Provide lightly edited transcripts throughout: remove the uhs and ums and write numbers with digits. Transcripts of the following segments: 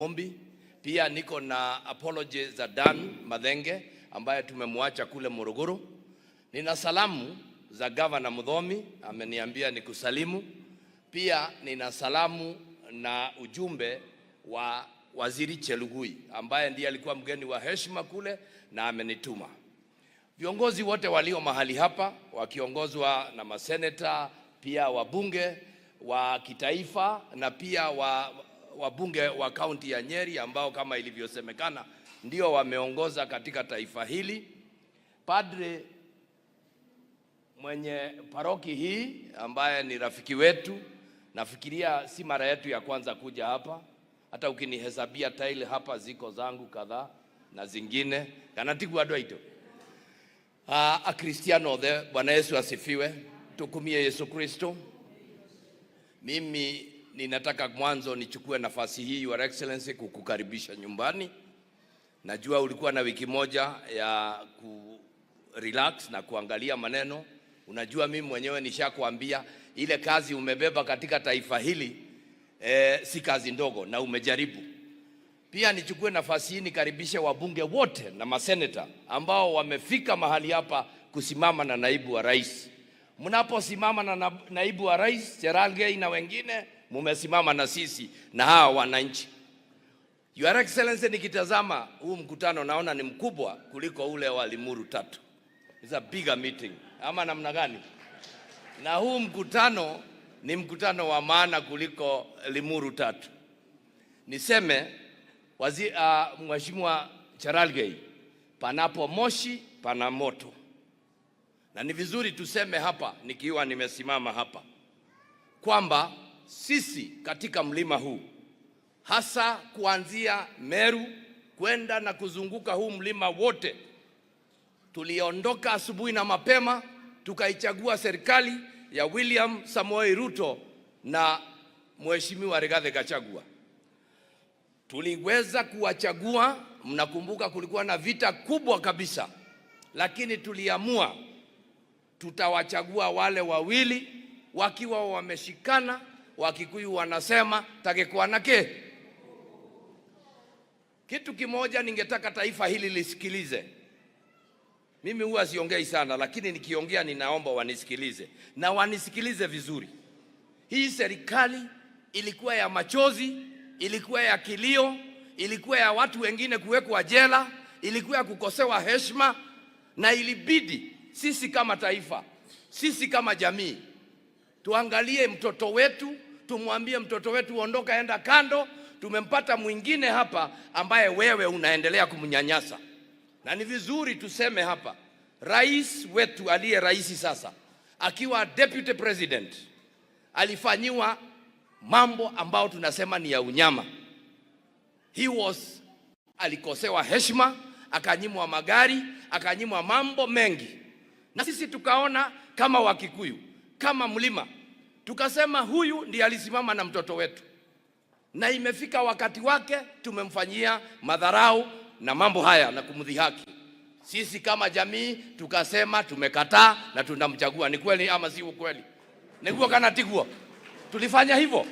Ombi. Pia niko na apologies za Dan Madhenge ambaye tumemwacha kule Morogoro. Nina salamu za Governor Mudhomi, ameniambia nikusalimu. Pia nina salamu na ujumbe wa Waziri Chelugui ambaye ndiye alikuwa mgeni wa heshima kule na amenituma. Viongozi wote walio mahali hapa wakiongozwa na maseneta, pia wabunge wa kitaifa na pia wabunge wa kaunti ya Nyeri ambao kama ilivyosemekana ndio wameongoza katika taifa hili. Padre mwenye paroki hii ambaye ni rafiki wetu, nafikiria si mara yetu ya kwanza kuja hapa. Hata ukinihesabia tile hapa ziko zangu kadhaa na zingine. Kanatiku adwaito. Kristiano the Bwana Yesu asifiwe. Tukumie Yesu Kristo. Mimi ninataka mwanzo nichukue nafasi hii, Your Excellency, kukukaribisha nyumbani. Najua ulikuwa na wiki moja ya relax na kuangalia maneno. Unajua mimi mwenyewe nishakwambia ile kazi umebeba katika taifa hili si kazi ndogo na umejaribu. Pia nichukue nafasi hii nikaribishe wabunge wote na maseneta ambao wamefika mahali hapa kusimama na naibu wa rais. Mnaposimama na naibu wa rais Cherargei na wengine, mumesimama na sisi na hawa wananchi. Your Excellency, nikitazama huu mkutano naona ni mkubwa kuliko ule wa Limuru 3. It's a bigger meeting. Ama namna gani? Na huu mkutano ni mkutano wa maana kuliko Limuru 3. Niseme Mheshimiwa Cherargei, panapo moshi pana moto. Na ni vizuri tuseme hapa nikiwa nimesimama hapa kwamba sisi katika mlima huu, hasa kuanzia Meru kwenda na kuzunguka huu mlima wote, tuliondoka asubuhi na mapema tukaichagua serikali ya William Samoei Ruto na Mheshimiwa Rigathi Gachagua. Tuliweza kuwachagua, mnakumbuka kulikuwa na vita kubwa kabisa, lakini tuliamua tutawachagua wale wawili wakiwa wameshikana. Wakikuyu wanasema takekwanake. Kitu kimoja ningetaka taifa hili lisikilize. Mimi huwa siongei sana, lakini nikiongea ninaomba wanisikilize na wanisikilize vizuri. Hii serikali ilikuwa ya machozi, ilikuwa ya kilio, ilikuwa ya watu wengine kuwekwa jela, ilikuwa ya kukosewa heshima, na ilibidi sisi kama taifa, sisi kama jamii tuangalie mtoto wetu, tumwambie mtoto wetu ondoka, enda kando. Tumempata mwingine hapa ambaye wewe unaendelea kumnyanyasa. Na ni vizuri tuseme hapa, rais wetu aliye rais sasa akiwa deputy president alifanyiwa mambo ambao tunasema ni ya unyama. Alikosewa heshima, akanyimwa magari, akanyimwa mambo mengi. Na sisi tukaona kama Wakikuyu, kama mlima, tukasema huyu ndiye alisimama na mtoto wetu, na imefika wakati wake tumemfanyia madharau na mambo haya na kumdhihaki. Sisi kama jamii tukasema tumekataa na tunamchagua. Ni kweli ama si kweli? Nikuwa kana tiguo tulifanya hivyo.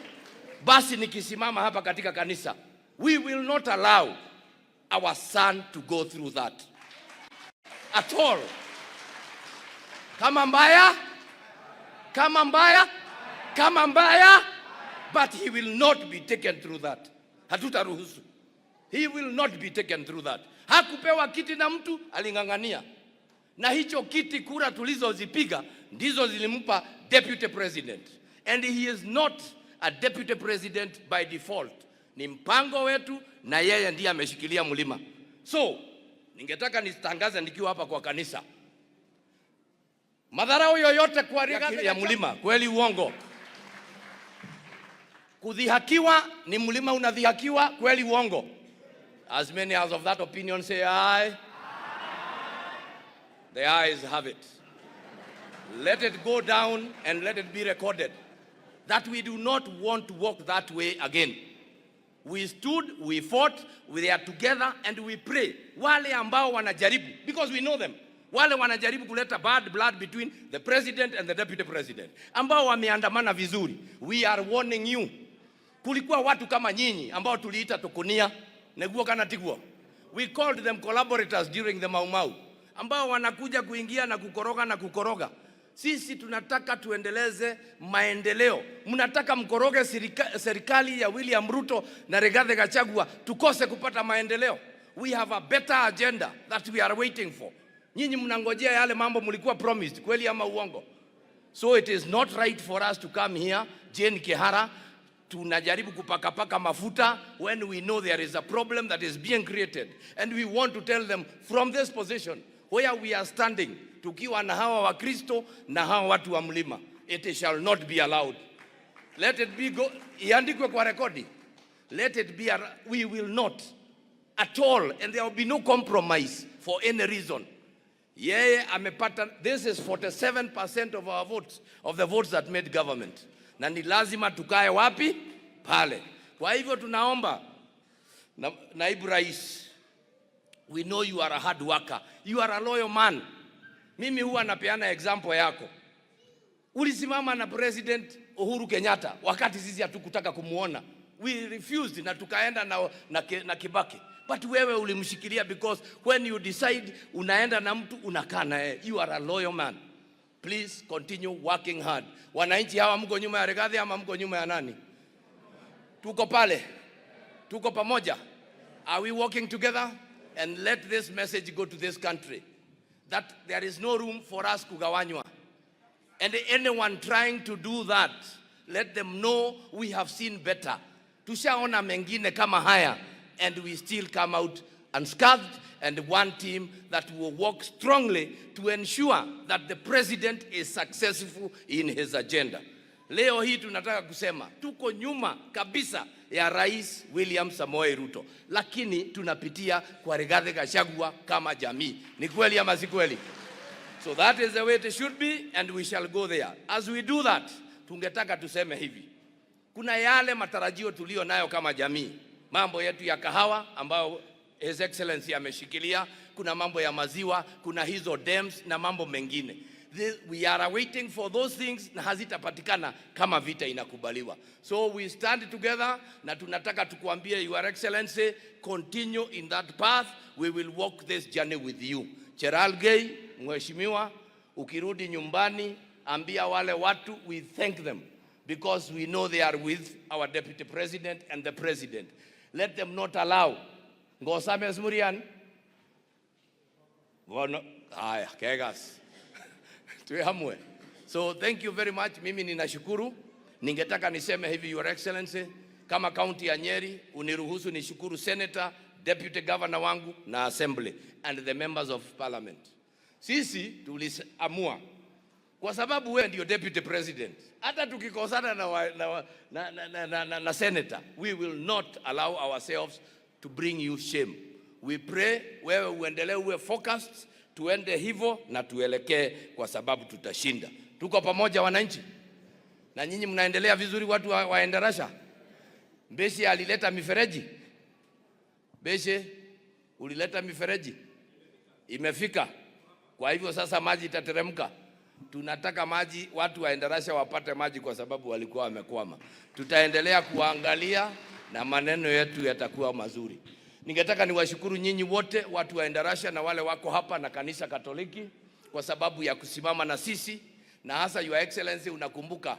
Basi nikisimama hapa katika kanisa, we will not allow our son to go through that at all. Kama mbaya, but he will not be taken through that. Hatutaruhusu. He will not be taken through that. Hakupewa kiti na mtu, alingangania. Na hicho kiti, kura tulizozipiga ndizo zilimpa deputy president. And he is not a deputy president by default. Ni mpango wetu na yeye ndiye ameshikilia mlima. So, ningetaka nitangaze nikiwa hapa kwa kanisa, madharau yoyote kwa ya mlima, kweli uongo? Kudhihakiwa ni mlima unadhihakiwa, kweli uongo? As many as of that opinion say aye. The ayes have it. Let it go down and let it be recorded that we do not want to walk that way again. We stood, we fought, we are together and we pray. Wale ambao wanajaribu, because we know them, wale wanajaribu kuleta bad blood between the president and the deputy president, ambao wameandamana vizuri, we are warning you Kulikuwa watu kama nyinyi ambao tuliita tukunia neguo kana tiguo. We called them collaborators during the Mau Mau, ambao wanakuja kuingia na kukoroga. Sisi tunataka tuendeleze maendeleo. Mnataka mkoroge serikali ya William Ruto na Rigathi Gachagua tukose kupata maendeleo. We have a better agenda that we are waiting for. Nyinyi mnangojea yale mambo mlikuwa promised, kweli ama uongo? So it is not right for us to come here, Jane Kihara, tunajaribu kupaka mafuta when we know there is a problem that is being created. And we want to tell them from this position where we are standing, tukiwa na hawa wa Kristo na hawa watu wa mlima, it shall not be allowed. Let it be iandikwe kwa rekodi. Let it be, we will not at all, and there will be no compromise for any reason. Yeye amepata, this is 47% of our votes, of the votes that made government. Na ni lazima tukae wapi? Pale. Kwa hivyo tunaomba naibu rais, we know you are a hard worker, you are a loyal man. Mimi huwa napeana example yako. Ulisimama na President Uhuru Kenyatta wakati sisi hatukutaka kumuona. We refused na tukaenda na Kibaki. But wewe ulimshikilia because when you decide unaenda na mtu unakaa naye. You are a loyal man. Please continue working hard. Wananchi hawa mko nyuma ya Rigathi ama mko nyuma ya nani? Tuko pale. Tuko pamoja. Are we working together? And let this message go to this country that there is no room for us kugawanywa. And anyone trying to do that, let them know we have seen better. Tushaona mengine kama haya, and we still come out unscathed, and one team that will work strongly to ensure that the president is successful in his agenda. Leo hii tunataka kusema tuko nyuma kabisa ya Rais William Samoei Ruto, lakini tunapitia kwa Rigathi Gachagua kama jamii. Ni kweli ama si kweli? So that is the way it should be, and we shall go there. As we do that, tungetaka tuseme hivi. Kuna yale matarajio tulio nayo kama jamii. Mambo yetu ya kahawa ambayo His Excellency ameshikilia, kuna mambo ya maziwa, kuna hizo dams na mambo mengine. We are waiting for those things na hazitapatikana kama vita inakubaliwa. So we stand together na tunataka tukuambie Your Excellency, continue in that path. We will walk this journey with you. Cherargei, mheshimiwa, ukirudi nyumbani ambia wale watu we thank them because we know they are with our Deputy President and the President. Let them not allow Ngosame Smurian. Haya, kegas. Tuhamwe. So thank you very much. Mimi ninashukuru. Ningetaka niseme hivi, Your Excellency, kama county ya Nyeri, uniruhusu nishukuru Senator, Deputy Governor wangu na Assembly and the members of Parliament. Sisi tuliamua kwa sababu wewe ndio Deputy President. Hata tukikosana na Senator, we will not allow ourselves to bring you shame. We pray wewe uendelee uwe focused, tuende hivyo na tuelekee kwa sababu tutashinda. Tuko pamoja wananchi. Na nyinyi mnaendelea vizuri watu wa Endarasha. Mbeshe alileta mifereji. Mbeshe ulileta mifereji. Imefika. Kwa hivyo sasa maji itateremka. Tunataka maji, watu wa Endarasha wapate maji kwa sababu walikuwa wamekwama. Tutaendelea kuangalia na maneno yetu yatakuwa mazuri. Ningetaka niwashukuru nyinyi wote watu wa Endarasha na wale wako hapa na kanisa Katoliki kwa sababu ya kusimama na sisi, na hasa Your Excellency, unakumbuka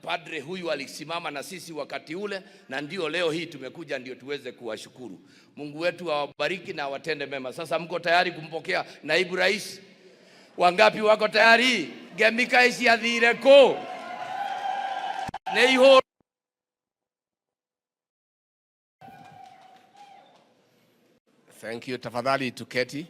padre huyu alisimama na sisi wakati ule, na ndio leo hii tumekuja ndio tuweze kuwashukuru. Mungu wetu awabariki na awatende mema. Sasa mko tayari kumpokea naibu rais? Wangapi wako tayari? Gemika isi athire ko Neiho. Thank you. Tafadhali tuketi.